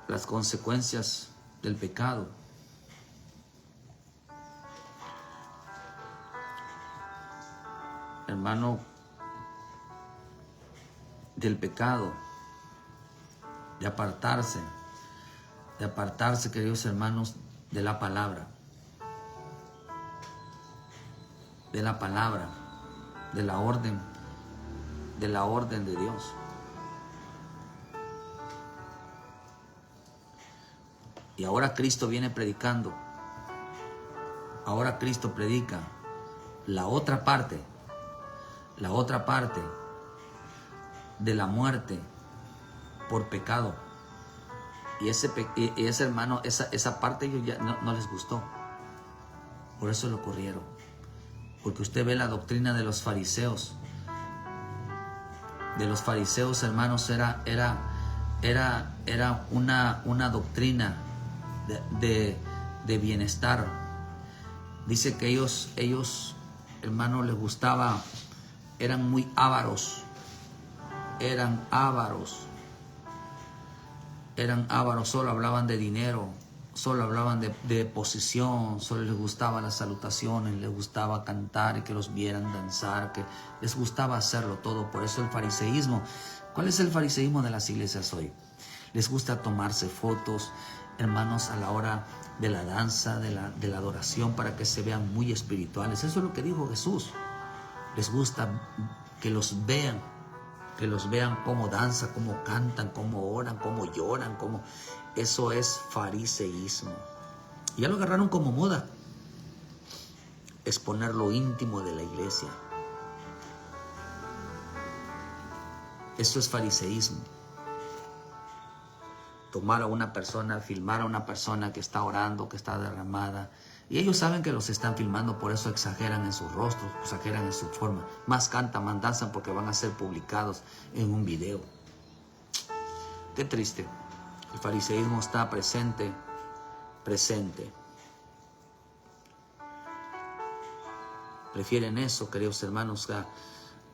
Las consecuencias del pecado. Hermano, del pecado, de apartarse, queridos hermanos, de la palabra, de la orden de Dios. Y ahora Cristo viene predicando. Ahora Cristo predica la otra parte de la muerte por pecado. Y ese hermano, esa parte ellos ya no les gustó. Por eso lo corrieron. Porque usted ve la doctrina de los fariseos. De los fariseos, hermanos, era una doctrina de bienestar. Dice que ellos, hermanos, les gustaba, eran muy ávaros. Eran ávaros, solo hablaban de dinero, solo hablaban de posición, solo les gustaba las salutaciones, les gustaba cantar y que los vieran danzar, que les gustaba hacerlo todo. Por eso el fariseísmo. ¿Cuál es el fariseísmo de las iglesias hoy? Les gusta tomarse fotos, hermanos, a la hora de la danza, de la adoración, para que se vean muy espirituales. Eso es lo que dijo Jesús. Les gusta que los vean cómo danzan, cómo cantan, cómo oran, cómo lloran, Eso es fariseísmo. Y ya lo agarraron como moda. Exponer lo íntimo de la iglesia. Eso es fariseísmo. Tomar a una persona, filmar a una persona que está orando, que está derramada. Y ellos saben que los están filmando, por eso exageran en sus rostros, exageran en su forma. Más cantan, más danzan, porque van a ser publicados en un video. Qué triste. El fariseísmo está presente. Prefieren eso, queridos hermanos, a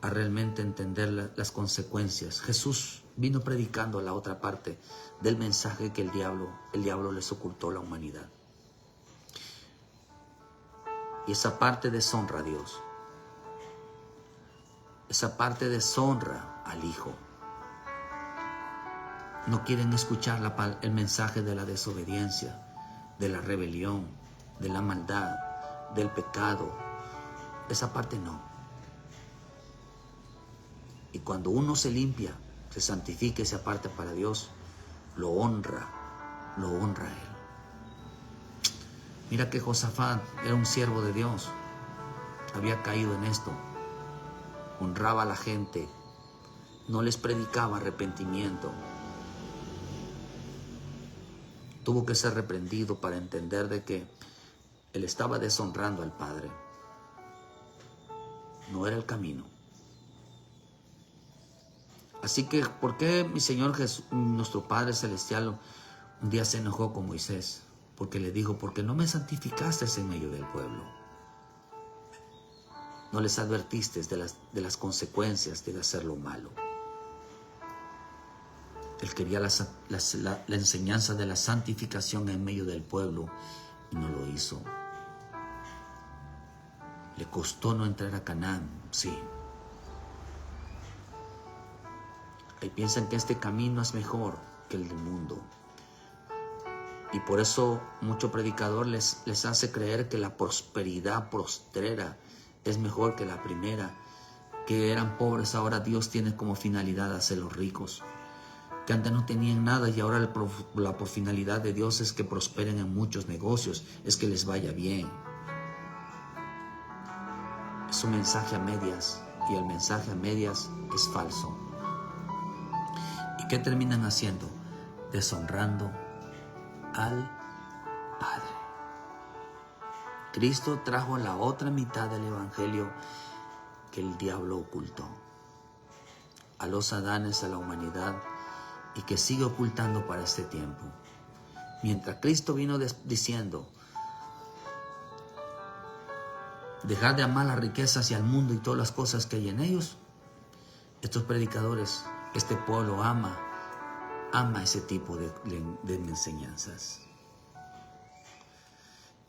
realmente entender las consecuencias. Jesús vino predicando la otra parte del mensaje que el diablo les ocultó a la humanidad. Y esa parte deshonra a Dios. Esa parte deshonra al Hijo. No quieren escuchar el mensaje de la desobediencia, de la rebelión, de la maldad, del pecado. Esa parte no. Y cuando uno se limpia, se santifica y se aparta para Dios, lo honra a Él. Mira que Josafat era un siervo de Dios. Había caído en esto. Honraba a la gente. No les predicaba arrepentimiento. Tuvo que ser reprendido para entender de que él estaba deshonrando al Padre. No era el camino. Así que, ¿por qué mi Señor Jesús, nuestro Padre Celestial, un día se enojó con Moisés? Porque le dijo, porque no me santificaste en medio del pueblo. No les advertiste de las consecuencias de hacer lo malo. Él quería la enseñanza de la santificación en medio del pueblo y no lo hizo. Le costó no entrar a Canaán, sí. Y piensan que este camino es mejor que el del mundo. Y por eso mucho predicador les hace creer que la prosperidad postrera es mejor que la primera. Que eran pobres, ahora Dios tiene como finalidad hacerlos ricos. Que antes no tenían nada y ahora la finalidad de Dios es que prosperen en muchos negocios, es que les vaya bien. Es un mensaje a medias y el mensaje a medias es falso. ¿Y qué terminan haciendo? Deshonrando al Padre. Cristo trajo la otra mitad del Evangelio que el diablo ocultó a los Adanes, a la humanidad, y que sigue ocultando para este tiempo. Mientras Cristo vino diciendo: dejad de amar las riquezas y al mundo y todas las cosas que hay en ellos, estos predicadores, este pueblo ama ese tipo de enseñanzas.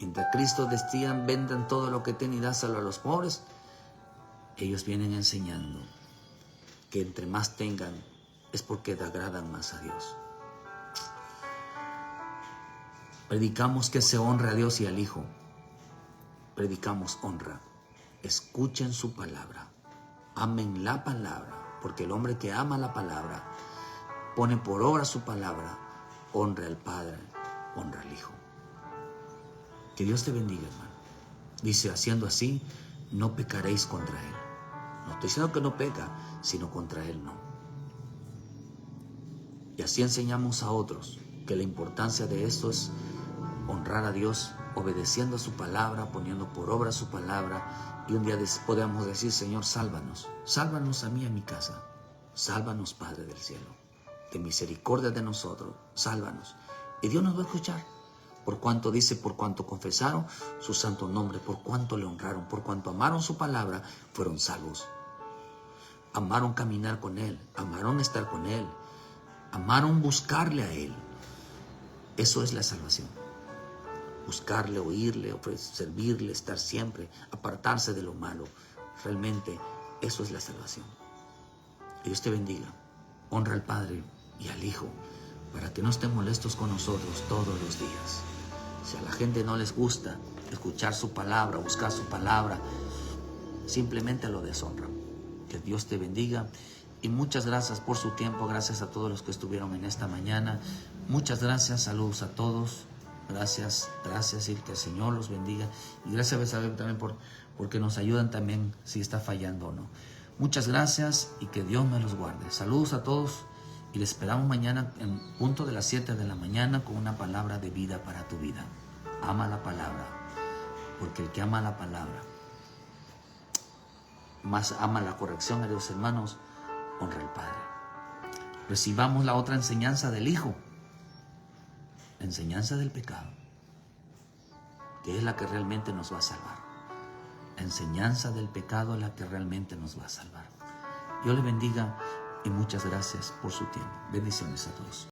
Mientras Cristo decía: vendan todo lo que tienen y dáselo a los pobres, ellos vienen enseñando que entre más tengan es porque agradan más a Dios. Predicamos que se honre a Dios y al Hijo. Predicamos honra. Escuchen su palabra. Amen la palabra, porque el hombre que ama la palabra, pone por obra su palabra, honra al Padre, honra al Hijo. Que Dios te bendiga, hermano. Dice: haciendo así, no pecaréis contra Él. No estoy diciendo que no peca, sino contra Él no. Y así enseñamos a otros que la importancia de esto es honrar a Dios, obedeciendo a su palabra, poniendo por obra su palabra. Y un día podamos decir: Señor, sálvanos. Sálvanos a mí y a mi casa. Sálvanos, Padre del cielo. De misericordia de nosotros, sálvanos. Y Dios nos va a escuchar. Por cuanto dice: por cuanto confesaron su santo nombre, por cuanto le honraron, por cuanto amaron su palabra, fueron salvos. Amaron caminar con Él, amaron estar con Él, amaron buscarle a Él. Eso es la salvación. Buscarle, oírle, servirle, estar siempre, apartarse de lo malo. Realmente eso es la salvación. Dios te bendiga. Honra al Padre y al Hijo, para que no estén molestos con nosotros todos los días. Si a la gente no les gusta escuchar su palabra, buscar su palabra, simplemente lo deshonran. Que Dios te bendiga y muchas gracias por su tiempo. Gracias a todos los que estuvieron en esta mañana. Muchas gracias, saludos a todos. Gracias y que el Señor los bendiga. Y gracias a saber también porque nos ayudan también si está fallando o no. Muchas gracias y que Dios me los guarde. Saludos a todos y les esperamos mañana en punto de las 7 de la mañana con una palabra de vida para tu vida. Ama la palabra, porque el que ama la palabra más ama la corrección, queridos hermanos, honra al Padre. Recibamos la otra enseñanza del Hijo, la enseñanza del pecado, que es la que realmente nos va a salvar. La enseñanza del pecado es la que realmente nos va a salvar. Dios les bendiga y muchas gracias por su tiempo. Bendiciones a todos.